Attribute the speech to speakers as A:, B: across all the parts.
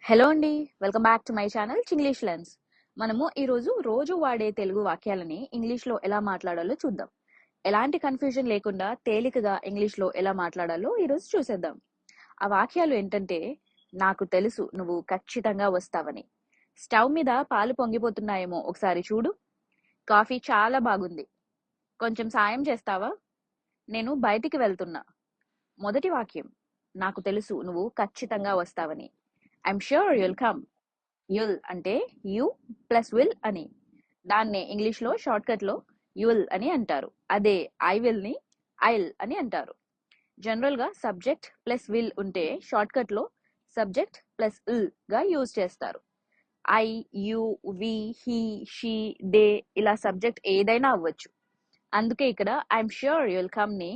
A: Hello అండి. Welcome back to my channel Chinglish Lens. మనము రోజు వాడే తెలుగు వాక్యాలని ఇంగ్లీష్లో ఎలా మాట్లాడాలో చూద్దాం. ఎలాంటి కన్ఫ్యూజన్ లేకుండా తేలికగా ఇంగ్లీష్లో ఎలా మాట్లాడాలో ఈరోజు చూసేద్దాం. ఆ వాక్యాలు ఏంటంటే, నాకు తెలుసు నువ్వు ఖచ్చితంగా వస్తావని. స్టవ్ మీద పాలు పొంగిపోతున్నాయేమో ఒకసారి చూడు. కాఫీ చాలా బాగుంది. కొంచెం సాయం చేస్తావా? నేను బయటికి వెళ్తున్నా. మొదటి వాక్యం, నాకు తెలుసు నువ్వు ఖచ్చితంగా వస్తావని. I'm sure you'll come. You'll అంటే యు ప్లస్ విల్ అని. దాన్నే ఇంగ్లీష్లో షార్ట్ కట్ లో యుల్ అని అంటారు. అదే ఐ విల్ ని ఐల్ అని అంటారు. జనరల్ గా సబ్జెక్ట్ ప్లస్ విల్ ఉంటే షార్ట్ కట్ లో సబ్జెక్ట్ ప్లస్ ఇల్ గా యూజ్ చేస్తారు. I, you, we, he, she, they ఇలా సబ్జెక్ట్ ఏదైనా అవ్వచ్చు. అందుకే ఇక్కడ ఐఎమ్ ష్యూర్ యుల్ కమ్ ని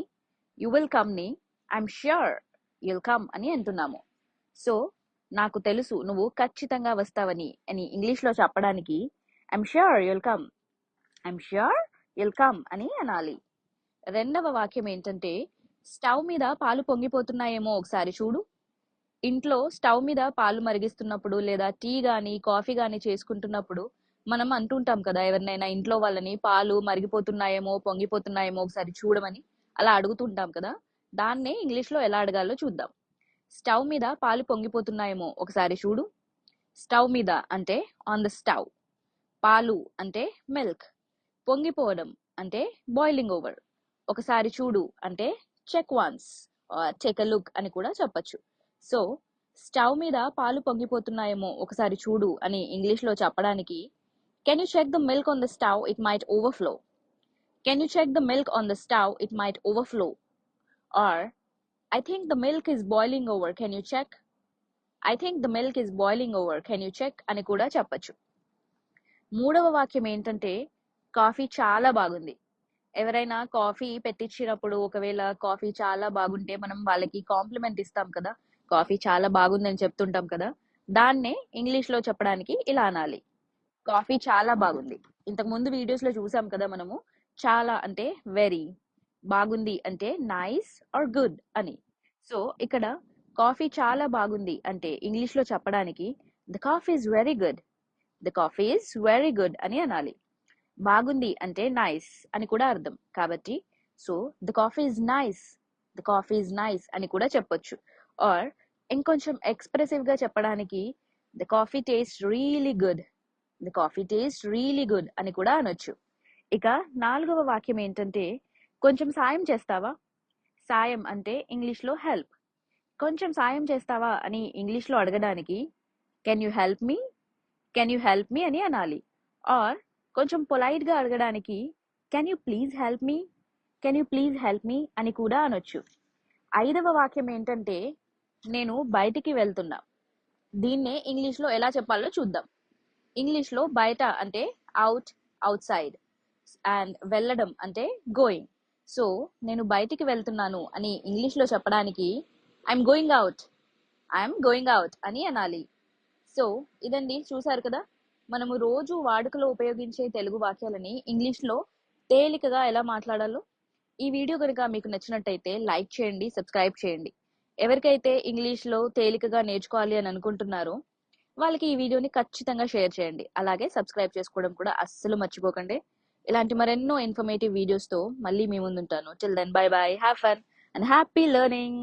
A: యు విల్ కమ్ ని ఐఎమ్ ష్యూర్ యుల్ కమ్ అని అంటున్నాము. సో నాకు తెలుసు నువ్వు ఖచ్చితంగా వస్తావని అని ఇంగ్లీష్లో చెప్పడానికి I'm sure you'll come, I'm sure you'll come అని అనాలి. రెండవ వాక్యం ఏంటంటే, స్టవ్ మీద పాలు పొంగిపోతున్నాయేమో ఒకసారి చూడు. ఇంట్లో స్టవ్ మీద పాలు మరిగిస్తున్నప్పుడు లేదా టీ గాని కాఫీ గాని చేసుకుంటున్నప్పుడు మనం అంటుంటాం కదా, ఎవరినైనా ఇంట్లో వాళ్ళని పాలు మరిగిపోతున్నాయేమో పొంగిపోతున్నాయేమో ఒకసారి చూడమని అలా అడుగుతుంటాం కదా. దాన్నే ఇంగ్లీష్లో ఎలా అడగాలో చూద్దాం. స్టవ్ మీద పాలు పొంగిపోతున్నాయేమో ఒకసారి చూడు. స్టవ్ మీద అంటే ఆన్ ద స్టవ్. పాలు అంటే మిల్క్. పొంగిపోవడం అంటే బాయిలింగ్ ఓవర్. ఒకసారి చూడు అంటే check once take a look అని కూడా చెప్పచ్చు. సో స్టవ్ మీద పాలు పొంగిపోతున్నాయేమో ఒకసారి చూడు అని ఇంగ్లీష్లో చెప్పడానికి can you check the milk on the stove, it might overflow. Can you check the milk on the stove, it might overflow. Or I think the milk is boiling over, can you check? I think the milk is boiling over, can you check అని కూడా చెప్పచ్చు. మూడవ వాక్యం ఏంటంటే, coffee చాలా బాగుంది. ఎవరైనా coffee పెట్టించినప్పుడు ఒకవేళ కాఫీ చాలా బాగుంటే మనం వాళ్ళకి కాంప్లిమెంట్ ఇస్తాం కదా, కాఫీ చాలా బాగుందని చెప్తుంటాం కదా. దాన్నే ఇంగ్లీష్లో చెప్పడానికి ఇలా అనాలి, కాఫీ చాలా బాగుంది. ఇంతకు ముందు వీడియోస్లో చూసాం కదా మనము, చాలా అంటే వెరీ, బాగుంది అంటే నైస్ ఆర్ గుడ్ అని. సో ఇక్కడ కాఫీ చాలా బాగుంది అంటే ఇంగ్లీష్లో చెప్పడానికి the coffee is very good, the coffee is very good అని అనాలి. బాగుంది అంటే నైస్ అని కూడా అర్థం కాబట్టి so the coffee is nice, the coffee is nice అని కూడా చెప్పొచ్చు. ఆర్ ఇంకొంచెం ఎక్స్ప్రెసివ్ గా చెప్పడానికి the coffee taste really good, the coffee taste really good అని కూడా అనొచ్చు. ఇక నాలుగవ వాక్యం ఏంటంటే, కొంచెం సాయం చేస్తావా. సాయం అంటే ఇంగ్లీష్లో హెల్ప్. కొంచెం సాయం చేస్తావా అని ఇంగ్లీష్లో అడగడానికి can you help me, can you help me అని అనాలి. ఆర్ కొంచెం పొలైట్గా అడగడానికి can you please help me, can you please help me అని కూడా అనొచ్చు. ఐదవ వాక్యం ఏంటంటే, నేను బయటికి వెళ్తున్నా. దీన్నే ఇంగ్లీష్లో ఎలా చెప్పాలో చూద్దాం. ఇంగ్లీష్లో బయట అంటే అవుట్, అవుట్ సైడ్, అండ్ వెళ్ళడం అంటే గోయింగ్. సో నేను బయటికి వెళ్తున్నాను అని ఇంగ్లీష్లో చెప్పడానికి I'm going out, I'm going out అని అనాలి. సో ఇదండి, చూసారు కదా మనము రోజు వాడుకలో ఉపయోగించే తెలుగు వాక్యాలని ఇంగ్లీష్లో తేలికగా ఎలా మాట్లాడాలో. ఈ వీడియో కనుక మీకు నచ్చినట్టయితే లైక్ చేయండి, సబ్స్క్రైబ్ చేయండి. ఎవరికైతే ఇంగ్లీష్లో తేలికగా నేర్చుకోవాలి అని అనుకుంటున్నారో వాళ్ళకి ఈ వీడియోని ఖచ్చితంగా షేర్ చేయండి. అలాగే సబ్స్క్రైబ్ చేసుకోవడం కూడా అస్సలు మర్చిపోకండి. ఇలాంటి మరెన్నో ఇన్ఫర్మేటివ్ వీడియోస్తో మళ్ళీ మీ ముందుంటాను. Till then bye bye, have fun and happy learning.